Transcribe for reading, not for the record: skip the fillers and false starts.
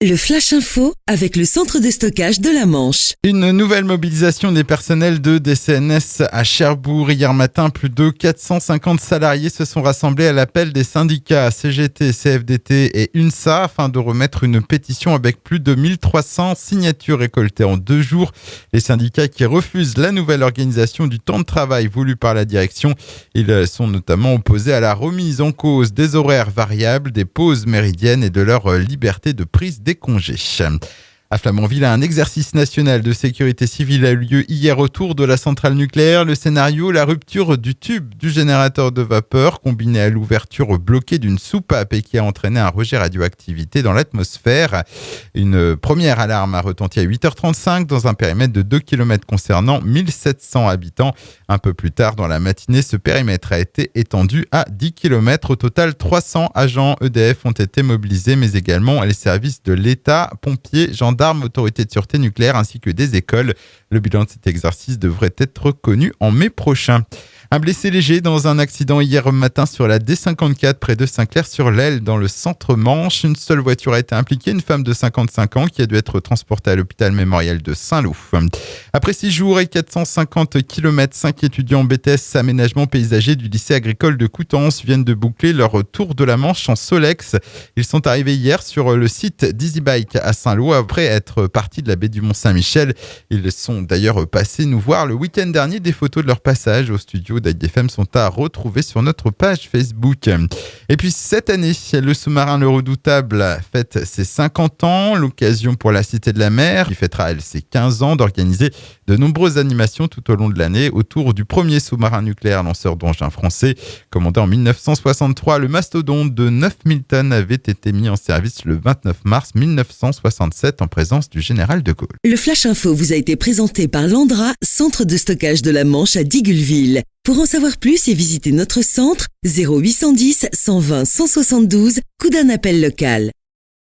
Le Flash Info avec le centre de stockage de la Manche. Une nouvelle mobilisation des personnels de DCNS à Cherbourg. Hier matin, plus de 450 salariés se sont rassemblés à l'appel des syndicats CGT, CFDT et UNSA afin de remettre une pétition avec plus de 1300 signatures récoltées en 2 jours. Les syndicats qui refusent la nouvelle organisation du temps de travail voulue par la direction. Ils sont notamment opposés à la remise en cause des horaires variables, des pauses méridiennes et de leur liberté de prise des congés. À Flamanville, un exercice national de sécurité civile a eu lieu hier autour de la centrale nucléaire. Le scénario, la rupture du tube du générateur de vapeur combinée à l'ouverture bloquée d'une soupape et qui a entraîné un rejet radioactivité dans l'atmosphère. Une première alarme a retenti à 8h35 dans un périmètre de 2 km concernant 1700 habitants. Un peu plus tard dans la matinée, ce périmètre a été étendu à 10 km. Au total, 300 agents EDF ont été mobilisés, mais également les services de l'État, pompiers, gendarmes, autorités de sûreté nucléaire ainsi que des écoles. Le bilan de cet exercice devrait être connu en mai prochain. Un blessé léger dans un accident hier matin sur la D54 près de Saint-Clair-sur-l'Aile dans le centre Manche. Une seule voiture a été impliquée, une femme de 55 ans qui a dû être transportée à l'hôpital mémorial de Saint-Lô. Après 6 jours et 450 km, 5 étudiants BTS aménagement paysager du lycée agricole de Coutances viennent de boucler leur tour de la Manche en Solex. Ils sont arrivés hier sur le site d'EasyBike à Saint-Lô après être partis de la baie du Mont-Saint-Michel. Ils sont d'ailleurs passés nous voir le week-end dernier. Des photos de leur passage au studio d'AIDFM sont à retrouver sur notre page Facebook. Et puis cette année, le sous-marin Le Redoutable fête ses 50 ans. L'occasion pour la Cité de la Mer, qui fêtera elle ses 15 ans, d'organiser de nombreuses animations tout au long de l'année autour du premier sous-marin nucléaire lanceur d'engins français. Commandé en 1963, le mastodonte de 9000 tonnes avait été mis en service le 29 mars 1967 en présence du général de Gaulle. Le Flash Info vous a été présenté par Landra, centre de stockage de la Manche à Digoulville. Pour en savoir plus et visiter notre centre, 0810 120 172, coup d'un appel local.